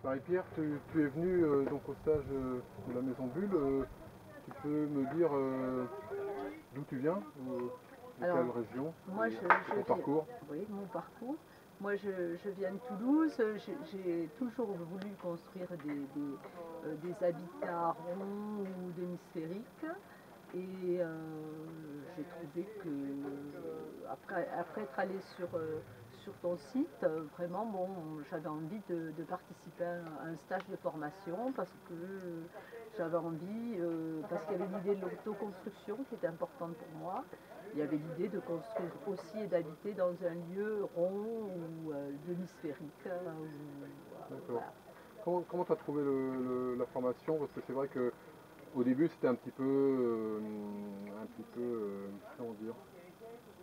Marie-Pierre, tu es venue donc au stage de la Maison Bulle. Tu peux me dire d'où tu viens, de Alors, quelle région, moi, de ton parcours? oui, mon parcours. Moi, je viens de Toulouse. J'ai toujours voulu construire des habitats ronds ou demi-sphériques. Et j'ai trouvé que, après être allé sur ton site, vraiment, bon, j'avais envie de participer à un stage de formation parce que j'avais envie, parce qu'il y avait l'idée de l'autoconstruction qui était importante pour moi. Il y avait l'idée de construire aussi et d'habiter dans un lieu rond ou demi-sphérique. D'accord. Voilà. Comment tu as trouvé la formation? Parce que c'est vrai que au début c'était comment dire,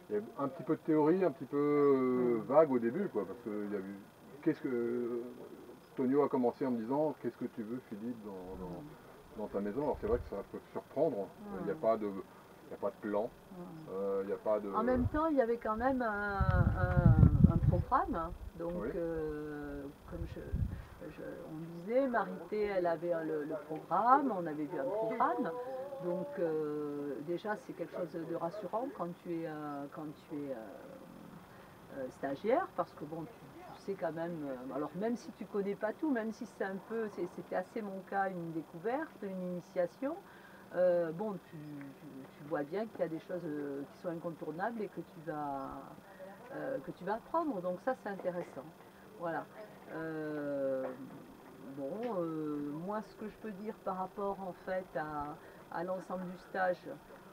il y avait un petit peu de théorie, un petit peu vague au début, quoi, parce que il y a eu, qu'est-ce que Tonio a commencé en me disant qu'est-ce que tu veux, Philippe, dans ta maison. Alors c'est vrai que ça peut surprendre. Il n'y a pas de, il n'y a pas de plan, il n'y a pas de. En même temps, il y avait quand même un programme. Donc, Oui. comme on disait, Marité, elle avait le programme, on avait vu un programme. Donc, déjà, c'est quelque chose de rassurant quand tu es stagiaire, parce que bon, tu sais quand même, alors même si tu connais pas tout, même si c'est un peu, c'était assez mon cas, une découverte, une initiation, bon, tu vois bien qu'il y a des choses qui sont incontournables et que tu vas apprendre. Donc ça, c'est intéressant. Voilà. Euh, bon, moi, ce que je peux dire par rapport en fait à l'ensemble du stage,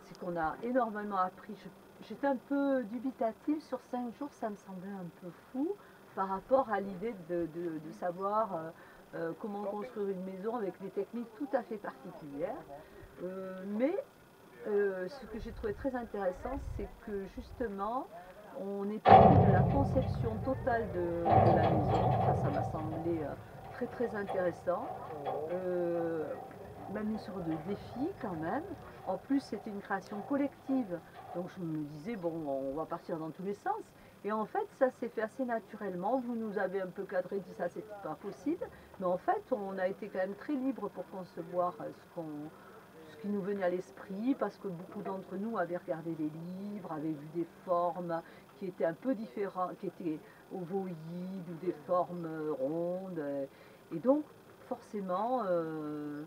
c'est qu'on a énormément appris. J'étais un peu dubitative sur 5 jours, ça me semblait un peu fou par rapport à l'idée de savoir comment construire une maison avec des techniques tout à fait particulières. Mais ce que j'ai trouvé très intéressant, c'est que justement, on est parti de la conception totale de la maison. Ça m'a semblé très très intéressant. Euh, Même une sorte de défi quand même. En plus, c'était une création collective. Donc je me disais, bon, on va partir dans tous les sens. Et en fait, ça s'est fait assez naturellement. Vous nous avez un peu cadré, dit ça, c'était pas possible. Mais en fait, on a été quand même très libre pour concevoir ce qui nous venait à l'esprit, parce que beaucoup d'entre nous avaient regardé des livres, avaient vu des formes qui étaient un peu différentes, qui étaient ovoïdes ou des formes rondes. Et donc, forcément, euh,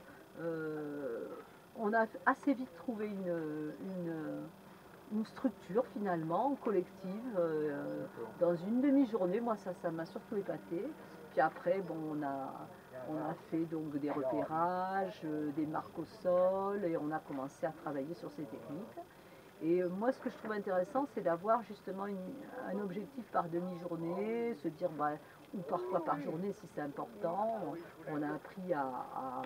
on a assez vite trouvé une structure finalement collective dans une demi-journée. Moi, ça m'a surtout épaté. Puis après, bon, on a fait donc des repérages, des marques au sol, et on a commencé à travailler sur ces techniques. Et moi, ce que je trouve intéressant, c'est d'avoir justement un objectif par demi-journée, se dire, bah, ou parfois par journée si c'est important. On a appris à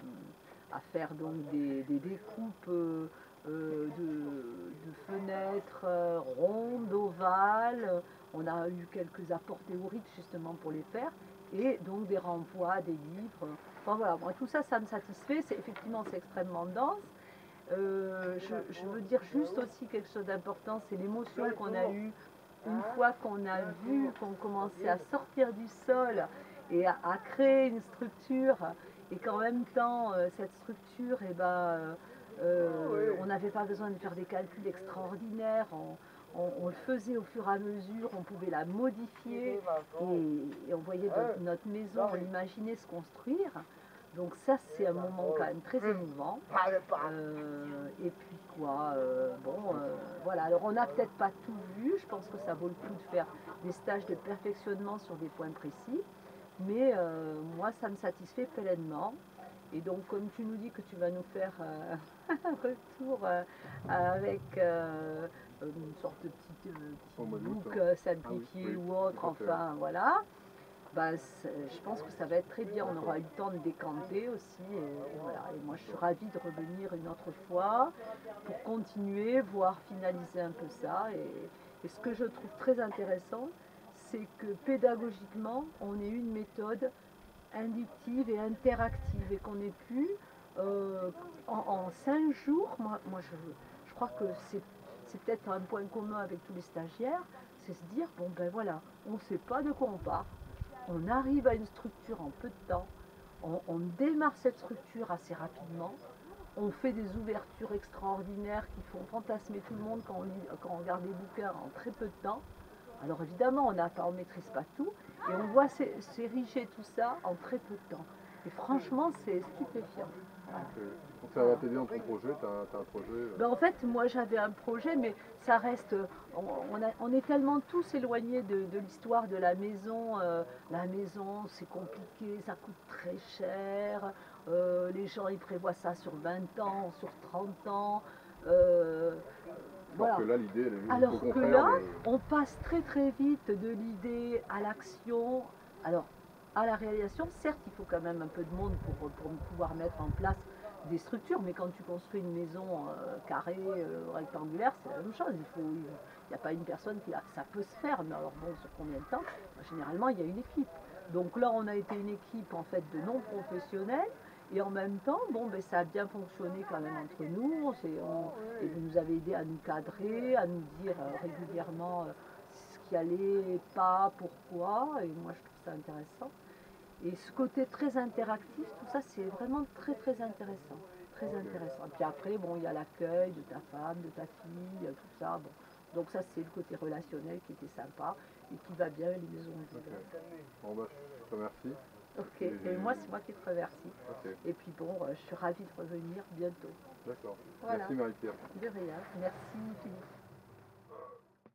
faire donc des découpes de fenêtres rondes, ovales. On a eu quelques apports théoriques justement pour les faire, et donc des renvois, des livres. Enfin voilà, bon, tout ça, ça me satisfait. Effectivement, c'est extrêmement dense. Je veux dire juste aussi quelque chose d'important, c'est l'émotion qu'on a eue une fois qu'on a vu qu'on commençait à sortir du sol et à créer une structure, et qu'en même temps, cette structure, eh ben, on n'avait pas besoin de faire des calculs extraordinaires. On le faisait au fur et à mesure, on pouvait la modifier, et on voyait notre maison, on l'imaginait se construire. Donc ça, c'est un moment quand même très émouvant. Et puis quoi, voilà. Alors on n'a peut-être pas tout vu, je pense que ça vaut le coup de faire des stages de perfectionnement sur des points précis, mais moi, ça me satisfait pleinement. Et donc, comme tu nous dis que tu vas nous faire un retour avec une sorte de petit book simplifié ou autre, enfin voilà, bah, je pense que ça va être très bien. On aura eu le temps de décanter aussi. Et voilà. Et moi, je suis ravie de revenir une autre fois pour continuer, voire finaliser un peu ça. Et ce que je trouve très intéressant, c'est que pédagogiquement, on ait une méthode inductive et interactive, et qu'on ait pu, en 5 jours, je crois que c'est peut-être un point commun avec tous les stagiaires, c'est se dire, bon ben voilà, on ne sait pas de quoi on part, on arrive à une structure en peu de temps, on démarre cette structure assez rapidement. On fait des ouvertures extraordinaires qui font fantasmer tout le monde quand on regarde les bouquins en très peu de temps. Alors évidemment, on ne maîtrise pas tout et on voit s'ériger tout ça en très peu de temps. Et franchement, c'est stupéfiant. Voilà. Donc ça va t'aider dans ton projet, tu as un projet Ben, en fait, moi j'avais un projet, mais ça reste. On est tellement tous éloignés de l'histoire de la maison. La maison, c'est compliqué, ça coûte très cher. Les gens, ils prévoient ça sur 20 ans, sur 30 ans. Alors voilà. que là, l'idée, elle est juste Alors au que contraire. là, on passe très très vite de l'idée à l'action. Alors, à la réalisation, certes, il faut quand même un peu de monde pour pouvoir mettre en place des structures, mais quand tu construis une maison carrée, rectangulaire, c'est la même chose. Il n'y a pas une personne qui ça peut se faire, mais alors bon, sur combien de temps? Généralement, il y a une équipe. Donc là, on a été une équipe en fait de non professionnels. Et en même temps, bon, ben, ça a bien fonctionné quand même entre nous. Et vous nous avez aidé à nous cadrer, à nous dire régulièrement ce qui allait pas, pourquoi. Et moi, je trouve ça intéressant. Et ce côté très interactif, tout ça, c'est vraiment très très intéressant. Très intéressant. Et puis après, bon, il y a l'accueil de ta femme, de ta fille, tout ça. Bon. Donc ça, c'est le côté relationnel qui était sympa et qui va bien les maisons vides. Okay. Bon, bah, je te remercie. Ok, et moi, c'est moi qui te remercie. Okay. Et puis bon, je suis ravie de revenir bientôt. D'accord. Voilà. Merci Marie-Pierre. De rien. Merci Philippe.